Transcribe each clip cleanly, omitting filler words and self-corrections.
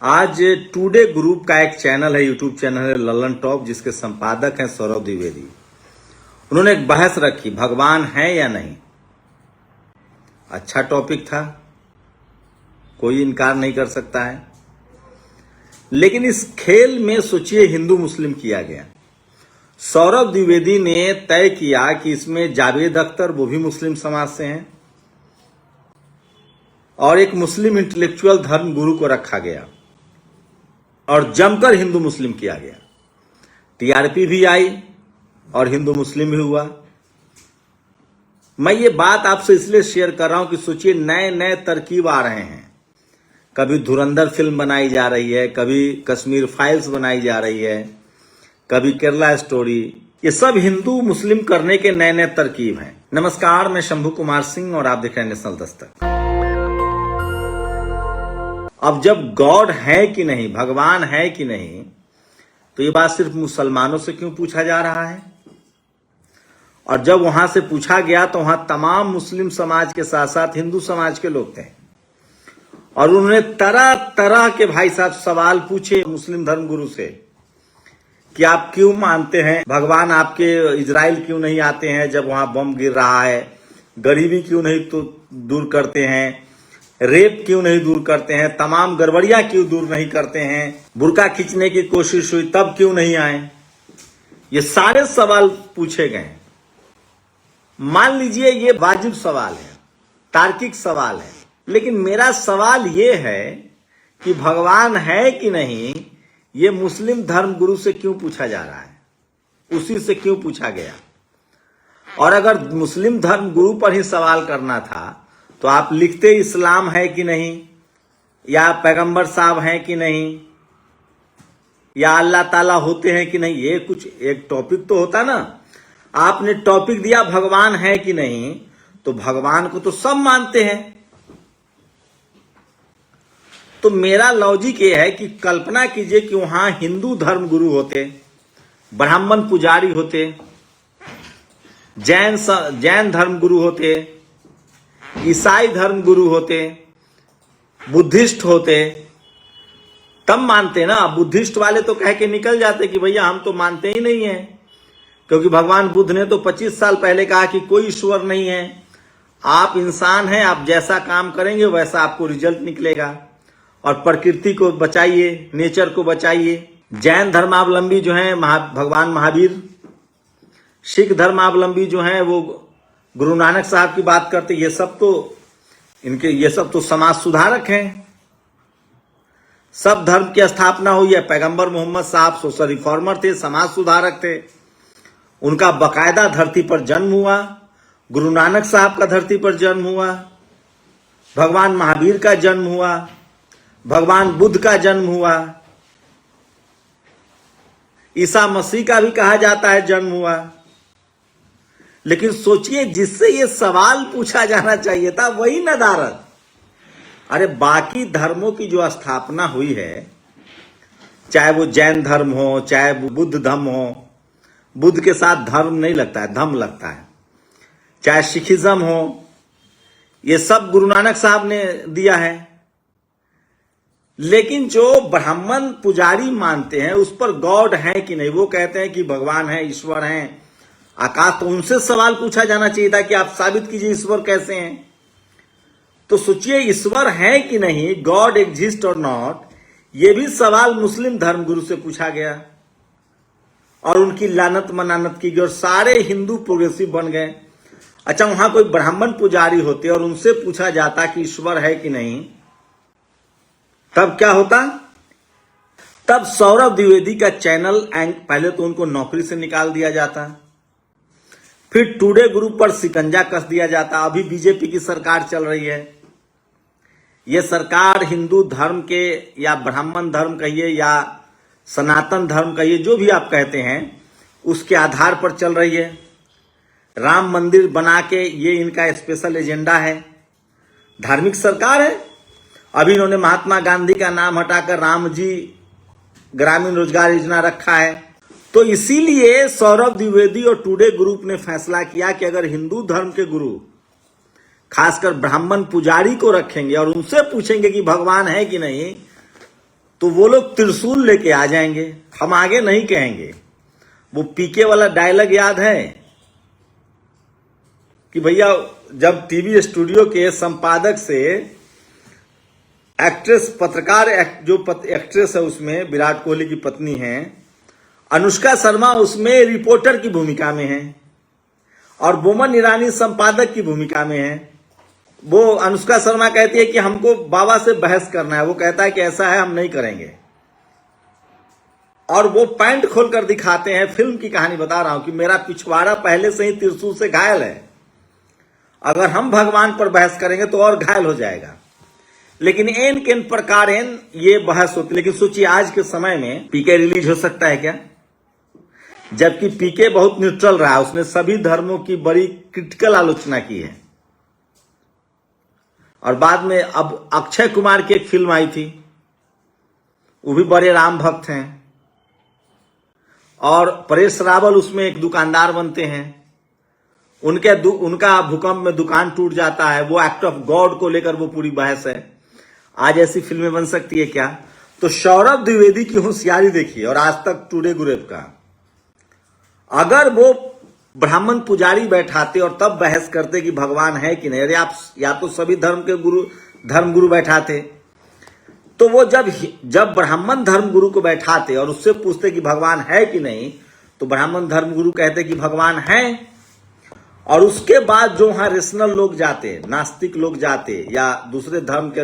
आज today group का एक चैनल है, यूट्यूब चैनल है ललन टॉप, जिसके संपादक हैं सौरभ द्विवेदी। उन्होंने एक बहस रखी, भगवान है या नहीं। अच्छा टॉपिक था, कोई इनकार नहीं कर सकता है। लेकिन इस खेल में सोचिए हिंदू मुस्लिम किया गया। सौरभ द्विवेदी ने तय किया कि इसमें जावेद अख्तर, वो भी मुस्लिम समाज से हैं, और एक मुस्लिम इंटेलेक्चुअल धर्म गुरु को रखा गया और जमकर हिंदू मुस्लिम किया गया। टीआरपी भी आई और हिंदू मुस्लिम भी हुआ। मैं ये बात आपसे इसलिए शेयर कर रहा हूं कि सोचिए नए नए तरकीब आ रहे हैं। कभी धुरंधर फिल्म बनाई जा रही है, कभी कश्मीर फाइल्स बनाई जा रही है, कभी केरला स्टोरी। ये सब हिंदू मुस्लिम करने के नए नए तरकीब हैं। नमस्कार, मैं शंभू कुमार सिंह और आप देख रहे हैं नेशनल दस्तक। अब जब गॉड है कि नहीं, भगवान है कि नहीं, तो ये बात सिर्फ मुसलमानों से क्यों पूछा जा रहा है? और जब वहां से पूछा गया तो वहां तमाम मुस्लिम समाज के साथ साथ हिंदू समाज के लोग थे और उन्होंने तरह तरह के भाई साहब सवाल पूछे मुस्लिम धर्मगुरु से कि आप क्यों मानते हैं भगवान आपके इजराइल क्यों नहीं आते हैं जब वहां बम गिर रहा है, गरीबी क्यों नहीं तो दूर करते हैं, रेप क्यों नहीं दूर करते हैं, तमाम गड़बड़ियां क्यों दूर नहीं करते हैं, बुर्का खींचने की कोशिश हुई तब क्यों नहीं आए। ये सारे सवाल पूछे गए। मान लीजिए ये वाजिब सवाल है, तार्किक सवाल है, लेकिन मेरा सवाल ये है कि भगवान है कि नहीं, ये मुस्लिम धर्म गुरु से क्यों पूछा जा रहा है, उसी से क्यों पूछा गया। और अगर मुस्लिम धर्म गुरु पर ही सवाल करना था तो आप लिखते इस्लाम है कि नहीं, या पैगंबर साहब हैं कि नहीं, या अल्लाह ताला होते हैं कि नहीं। ये कुछ एक टॉपिक तो होता ना। आपने टॉपिक दिया भगवान है कि नहीं, तो भगवान को तो सब मानते हैं। तो मेरा लॉजिक ये है कि कल्पना कीजिए कि वहां हिंदू धर्म गुरु होते, ब्राह्मण पुजारी होते, जैन धर्म गुरु होते, ईसाई धर्म गुरु होते, बुद्धिस्ट होते, तब मानते ना। बुद्धिस्ट वाले तो कह के निकल जाते कि भैया हम तो मानते ही नहीं है, क्योंकि भगवान बुद्ध ने तो 25 साल पहले कहा कि कोई ईश्वर नहीं है, आप इंसान हैं, आप जैसा काम करेंगे वैसा आपको रिजल्ट निकलेगा, और प्रकृति को बचाइए, नेचर को बचाइए। जैन धर्मावलंबी जो हैं भगवान महावीर, सिख धर्मावलंबी जो हैं वो गुरु नानक साहब की बात करते। ये सब तो समाज सुधारक हैं। सब धर्म की स्थापना हुई है। पैगंबर मोहम्मद साहब सोशल रिफॉर्मर थे, समाज सुधारक थे। उनका बकायदा धरती पर जन्म हुआ। गुरु नानक साहब का धरती पर जन्म हुआ, भगवान महावीर का जन्म हुआ, भगवान बुद्ध का जन्म हुआ, ईसा मसीह का भी कहा जाता है जन्म हुआ। लेकिन सोचिए जिससे ये सवाल पूछा जाना चाहिए था वही नदारद। अरे बाकी धर्मों की जो स्थापना हुई है, चाहे वो जैन धर्म हो, चाहे वो बुद्ध धर्म हो, बुद्ध के साथ धर्म नहीं लगता है, धम्म लगता है, चाहे सिखिज्म हो, ये सब गुरु नानक साहब ने दिया है। लेकिन जो ब्राह्मण पुजारी मानते हैं उस पर गॉड है कि नहीं, वो कहते हैं कि भगवान है, ईश्वर हैं, आकाश, तो उनसे सवाल पूछा जाना चाहिए था कि आप साबित कीजिए ईश्वर कैसे हैं। तो सोचिए ईश्वर है कि नहीं, गॉड एग्जिस्ट और नॉट, ये भी सवाल मुस्लिम धर्मगुरु से पूछा गया और उनकी लानत मनानत की गई और सारे हिंदू प्रोग्रेसिव बन गए। अच्छा, वहां कोई ब्राह्मण पुजारी होते और उनसे पूछा जाता कि ईश्वर है कि नहीं, तब क्या होता? तब सौरभ द्विवेदी का चैनल पहले तो उनको नौकरी से निकाल दिया जाता, फिर टुडे ग्रुप पर शिकंजा कस दिया जाता। अभी बीजेपी की सरकार चल रही है। यह सरकार हिंदू धर्म के, या ब्राह्मण धर्म कहिए या सनातन धर्म कहिए, जो भी आप कहते हैं, उसके आधार पर चल रही है। राम मंदिर बना के ये इनका स्पेशल एजेंडा है। धार्मिक सरकार है। अभी इन्होंने महात्मा गांधी का नाम हटाकर राम जी ग्रामीण रोजगार योजना रखा है। तो इसीलिए सौरभ द्विवेदी और टुडे ग्रुप ने फैसला किया कि अगर हिंदू धर्म के गुरु खासकर ब्राह्मण पुजारी को रखेंगे और उनसे पूछेंगे कि भगवान है कि नहीं, तो वो लोग त्रिशूल लेके आ जाएंगे, हम आगे नहीं कहेंगे। वो पीके वाला डायलॉग याद है कि भैया जब टीवी स्टूडियो के संपादक से एक्ट्रेस पत्रकार जो एक्ट्रेस है उसमें विराट कोहली की पत्नी है अनुष्का शर्मा, उसमें रिपोर्टर की भूमिका में है और बोमन ईरानी संपादक की भूमिका में है। वो अनुष्का शर्मा कहती है कि हमको बाबा से बहस करना है, वो कहता है कि ऐसा है हम नहीं करेंगे, और वो पैंट खोलकर दिखाते हैं। फिल्म की कहानी बता रहा हूं कि मेरा पिछवाड़ा पहले से ही त्रिशूल से घायल है, अगर हम भगवान पर बहस करेंगे तो और घायल हो जाएगा। लेकिन एन किन प्रकार ये बहस होती। लेकिन सोचिए आज के समय में पीके रिलीज हो सकता है क्या, जबकि पीके बहुत न्यूट्रल रहा, उसने सभी धर्मों की बड़ी क्रिटिकल आलोचना की है। और बाद में अब अक्षय कुमार की एक फिल्म आई थी, वो भी बड़े राम भक्त हैं, और परेश रावल उसमें एक दुकानदार बनते हैं, उनका भूकंप में दुकान टूट जाता है, वो एक्ट ऑफ गॉड को लेकर वो पूरी बहस है। आज ऐसी फिल्में बन सकती है क्या। तो सौरभ द्विवेदी की होशियारी देखिए, और आज तक टुडे गुरेब का, अगर वो ब्राह्मण पुजारी बैठाते और तब बहस करते कि भगवान है कि नहीं, अरे आप या तो सभी धर्म गुरु बैठाते, तो वो जब ब्राह्मण धर्म गुरु को बैठाते और उससे पूछते कि भगवान है कि नहीं, तो ब्राह्मण धर्म गुरु कहते कि भगवान है। और उसके बाद जो वहां रेशनल लोग जाते, नास्तिक लोग जाते, या दूसरे धर्म के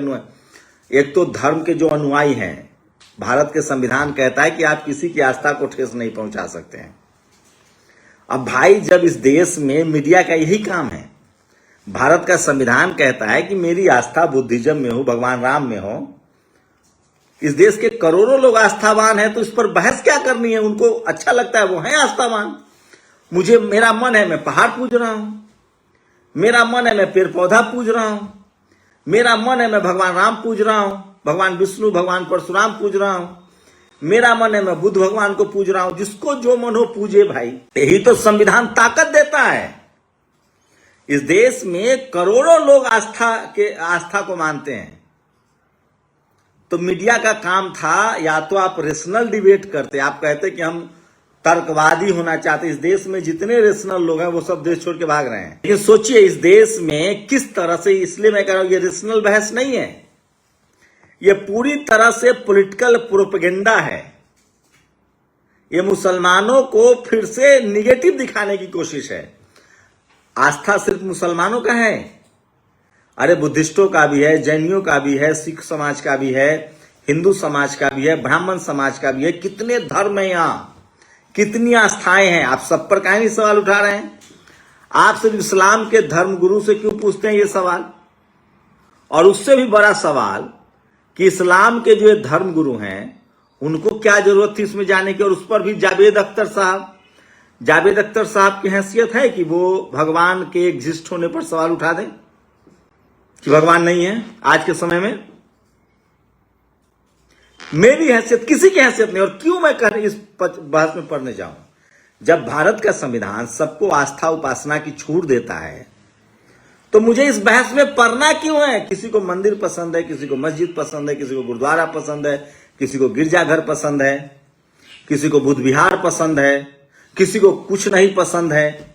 एक तो धर्म के जो अनुयायी हैं, भारत के संविधान कहता है कि आप किसी की आस्था को ठेस नहीं पहुंचा सकते हैं। अब भाई जब इस देश में मीडिया का यही काम है, भारत का संविधान कहता है कि मेरी आस्था बुद्धिज्म में हो, भगवान राम में हो, इस देश के करोड़ों लोग आस्थावान हैं, तो इस पर बहस क्या करनी है। उनको अच्छा लगता है, वो है आस्थावान। मेरा मन है मैं पहाड़ पूज रहा हूं, मेरा मन है मैं पेड़ पौधा पूज रहा हूं, मेरा मन है मैं भगवान राम पूज रहा हूं, भगवान विष्णु भगवान परशुराम पूज रहा हूं, मेरा मन है मैं बुद्ध भगवान को पूज रहा हूं। जिसको जो मन हो पूजे भाई, यही तो संविधान ताकत देता है। इस देश में करोड़ों लोग आस्था को मानते हैं। तो मीडिया का काम था, या तो आप रेशनल डिबेट करते, आप कहते कि हम तर्कवादी होना चाहते। इस देश में जितने रेशनल लोग हैं वो सब देश छोड़ के भाग रहे हैं। लेकिन सोचिए इस देश में किस तरह से, इसलिए मैं कह रहा हूं ये रेशनल बहस नहीं है, ये पूरी तरह से पॉलिटिकल प्रोपेगेंडा है। ये मुसलमानों को फिर से निगेटिव दिखाने की कोशिश है। आस्था सिर्फ मुसलमानों का है, अरे बुद्धिस्टों का भी है, जैनियों का भी है, सिख समाज का भी है, हिंदू समाज का भी है, ब्राह्मण समाज का भी है। कितने धर्म है यहाँ, कितनी आस्थाएं हैं। आप सब पर काहे नहीं सवाल उठा रहे हैं। आप सिर्फ इस्लाम के धर्म गुरु से क्यों पूछते हैं ये सवाल। और उससे भी बड़ा सवाल कि इस्लाम के जो धर्म गुरु हैं उनको क्या जरूरत थी इसमें जाने की। और उस पर भी जावेद अख्तर साहब की हैसियत है कि वो भगवान के एग्जिस्ट होने पर सवाल उठा दें कि भगवान नहीं है आज के समय में। मेरी हैसियत, किसी की हैसियत नहीं। और क्यों मैं इस बहस में पढ़ने जाऊं, जब भारत का संविधान सबको आस्था उपासना की छूट देता है, तो मुझे इस बहस में पढ़ना क्यों है। किसी को मंदिर पसंद है, किसी को मस्जिद पसंद है, किसी को गुरुद्वारा पसंद है, किसी को गिरजाघर पसंद है, किसी को बुद्ध विहार पसंद है, किसी को कुछ नहीं पसंद है।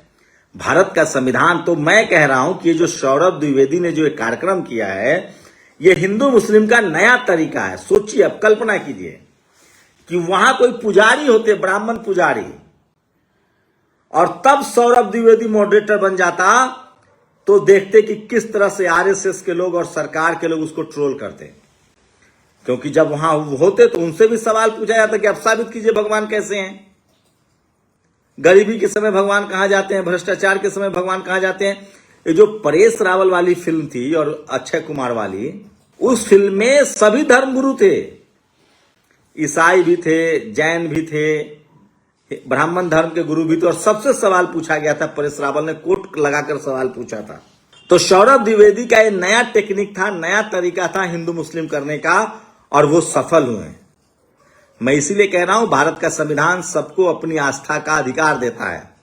भारत का संविधान, तो मैं कह रहा हूं कि ये जो सौरभ द्विवेदी ने जो एक कार्यक्रम किया है, ये हिंदू मुस्लिम का नया तरीका है। सोचिए, अब कल्पना कीजिए कि वहां कोई पुजारी होते, ब्राह्मण पुजारी, और तब सौरभ द्विवेदी मॉडरेटर बन जाता, तो देखते कि किस तरह से आरएसएस के लोग और सरकार के लोग उसको ट्रोल करते। क्योंकि जब वहां होते तो उनसे भी सवाल पूछा जाता कि आप साबित कीजिए भगवान कैसे हैं। गरीबी के समय भगवान कहां जाते हैं, भ्रष्टाचार के समय भगवान कहां जाते हैं। ये जो परेश रावल वाली फिल्म थी और अक्षय कुमार वाली, उस फिल्म में सभी धर्मगुरु थे, ईसाई भी थे, जैन भी थे, ब्राह्मण धर्म के गुरु भी थे। और सबसे सवाल पूछा गया था, परेश रावल ने कोट लगाकर सवाल पूछा था। तो सौरभ द्विवेदी का ये नया टेक्निक था, नया तरीका था हिंदू मुस्लिम करने का, और वो सफल हुए। मैं इसीलिए कह रहा हूं, भारत का संविधान सबको अपनी आस्था का अधिकार देता है,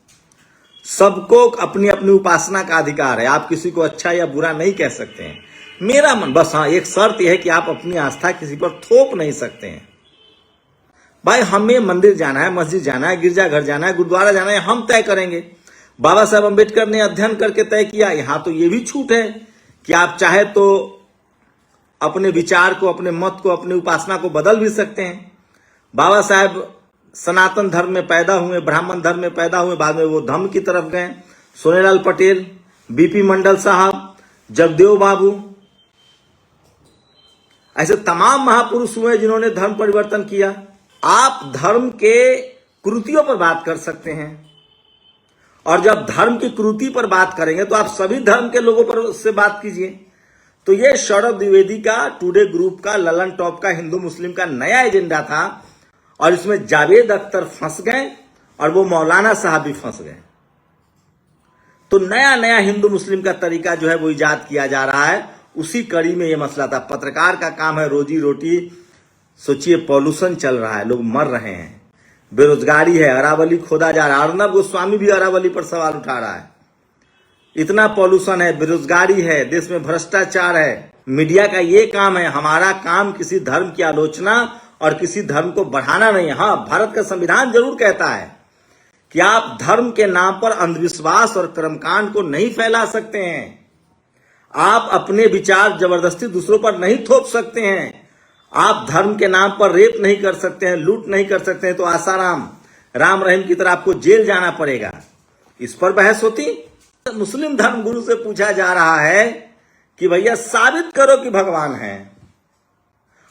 सबको अपनी अपनी उपासना का अधिकार है। आप किसी को अच्छा या बुरा नहीं कह सकते हैं। मेरा मन, बस हाँ एक शर्त यह है कि आप अपनी आस्था किसी पर थोप नहीं सकते हैं। भाई हमें मंदिर जाना है, मस्जिद जाना है, गिरजाघर जाना है, गुरुद्वारा जाना है, हम तय करेंगे। बाबा साहब अम्बेडकर ने अध्ययन करके तय किया। यहां तो ये भी छूट है कि आप चाहे तो अपने विचार को, अपने मत को, अपनी उपासना को बदल भी सकते हैं। बाबा साहब सनातन धर्म में पैदा हुए, ब्राह्मण धर्म में पैदा हुए, बाद में वो धर्म की तरफ गए। सोनेलाल पटेल, बीपी मंडल साहब, जगदेव बाबू, ऐसे तमाम महापुरुष हुए जिन्होंने धर्म परिवर्तन किया। आप धर्म के कृतियों पर बात कर सकते हैं, और जब धर्म की कृति पर बात करेंगे तो आप सभी धर्म के लोगों पर से बात कीजिए। तो ये सौरभ द्विवेदी का, टुडे ग्रुप का, ललन टॉप का, हिंदू मुस्लिम का नया एजेंडा था, और इसमें जावेद अख्तर फंस गए और वो मौलाना साहब भी फंस गए। तो नया नया हिंदू मुस्लिम का तरीका जो है वो इजाद किया जा रहा है। उसी कड़ी में ये मसला था। पत्रकार का काम है रोजी रोटी। सोचिए पॉल्यूशन चल रहा है, लोग मर रहे हैं, बेरोजगारी है, अरावली खोदा जा रहा है। अर्नब गोस्वामी भी अरावली पर सवाल उठा रहा है। इतना पॉल्यूशन है, बेरोजगारी है, देश में भ्रष्टाचार है। मीडिया का ये काम है। हमारा काम किसी धर्म की आलोचना और किसी धर्म को बढ़ाना नहीं है। हाँ, भारत का संविधान जरूर कहता है कि आप धर्म के नाम पर अंधविश्वास और कर्मकांड को नहीं फैला सकते हैं। आप अपने विचार जबरदस्ती दूसरों पर नहीं थोप सकते हैं। आप धर्म के नाम पर रेप नहीं कर सकते हैं, लूट नहीं कर सकते हैं। तो आसाराम राम रहीम की तरह आपको जेल जाना पड़ेगा। इस पर बहस होती। मुस्लिम धर्म गुरु से पूछा जा रहा है कि भैया साबित करो कि भगवान है।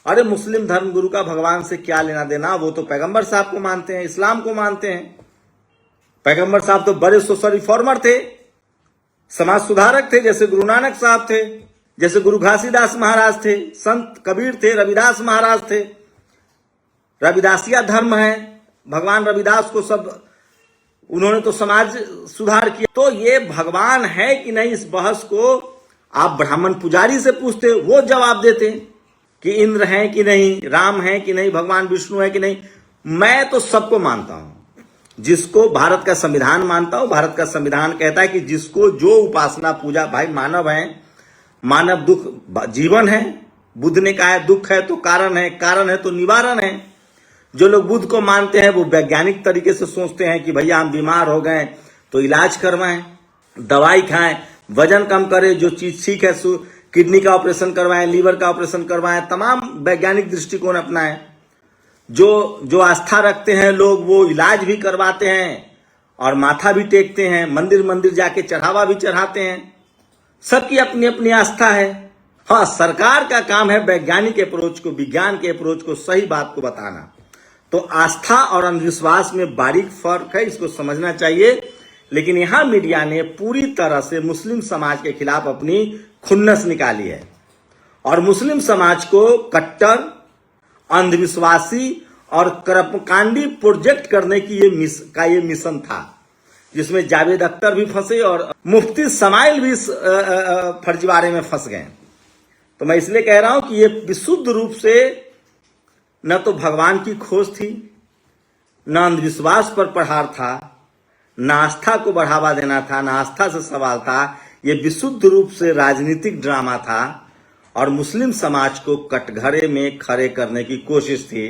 अरे मुस्लिम धर्म गुरु का भगवान से क्या लेना देना? वो तो पैगंबर साहब को मानते हैं, इस्लाम को मानते हैं। पैगंबर साहब तो बड़े सोशल रिफॉर्मर थे, समाज सुधारक थे, जैसे गुरु नानक साहब थे, जैसे गुरु घासीदास महाराज थे, संत कबीर थे, रविदास महाराज थे। रविदासिया धर्म है, भगवान रविदास को सब उन्होंने तो समाज सुधार किया। तो ये भगवान है कि नहीं, इस बहस को आप ब्राह्मण पुजारी से पूछते, वो जवाब देते कि इंद्र है कि नहीं, राम है कि नहीं, भगवान विष्णु है कि नहीं। मैं तो सबको मानता हूं, जिसको भारत का संविधान मानता हूं। भारत का संविधान कहता है कि जिसको जो उपासना पूजा, भाई मानव है, मानव दुख जीवन है। बुद्ध ने कहा है दुख है तो कारण है, कारण है तो निवारण है। जो लोग बुद्ध को मानते हैं वो वैज्ञानिक तरीके से सोचते हैं कि भैया हम बीमार हो गए तो इलाज करवाएं, दवाई खाएं, वजन कम करें, जो चीज ठीक है, किडनी का ऑपरेशन करवाएं, लीवर का ऑपरेशन करवाएं, तमाम वैज्ञानिक दृष्टिकोण अपनाएं। जो आस्था रखते हैं लोग वो इलाज भी करवाते हैं और माथा भी टेकते हैं, मंदिर मंदिर जाके चढ़ावा भी चढ़ाते हैं। सबकी अपनी अपनी आस्था है। हाँ, सरकार का काम है वैज्ञानिक अप्रोच को, विज्ञान के अप्रोच को, सही बात को बताना। तो आस्था और अंधविश्वास में बारीक फर्क है, इसको समझना चाहिए। लेकिन यहां मीडिया ने पूरी तरह से मुस्लिम समाज के खिलाफ अपनी खुन्नस निकाली है और मुस्लिम समाज को कट्टर, अंधविश्वासी और कर्मकांडी प्रोजेक्ट करने की ये मिशन था, जिसमें जावेद अख्तर भी फंसे और मुफ्ती समाइल भी फर्जीवाड़े में फंस गए। तो मैं इसलिए कह रहा हूं कि ये विशुद्ध रूप से न तो भगवान की खोज थी, न अंधविश्वास पर प्रहार था, न आस्था को बढ़ावा देना था, न आस्था से सवाल था। ये विशुद्ध रूप से राजनीतिक ड्रामा था और मुस्लिम समाज को कटघरे में खड़े करने की कोशिश थी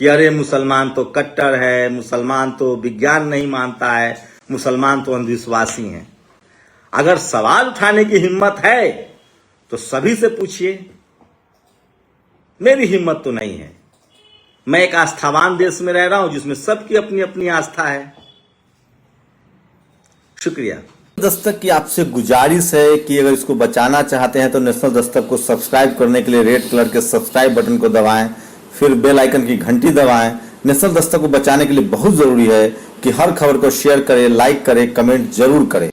कि अरे मुसलमान तो कट्टर है, मुसलमान तो विज्ञान नहीं मानता है, मुसलमान तो अंधविश्वासी हैं। अगर सवाल उठाने की हिम्मत है तो सभी से पूछिए। मेरी हिम्मत तो नहीं है। मैं एक आस्थावान देश में रह रहा हूं जिसमें सबकी अपनी अपनी आस्था है। शुक्रिया। दस्तक की आपसे गुजारिश है कि अगर इसको बचाना चाहते हैं तो नेशनल दस्तक को सब्सक्राइब करने के लिए रेड कलर के सब्सक्राइब बटन को दबाएं, फिर बेल आइकन की घंटी दबाएं। नेशनल दस्तक को बचाने के लिए बहुत जरूरी है कि हर खबर को शेयर करें, लाइक करें, कमेंट जरूर करें।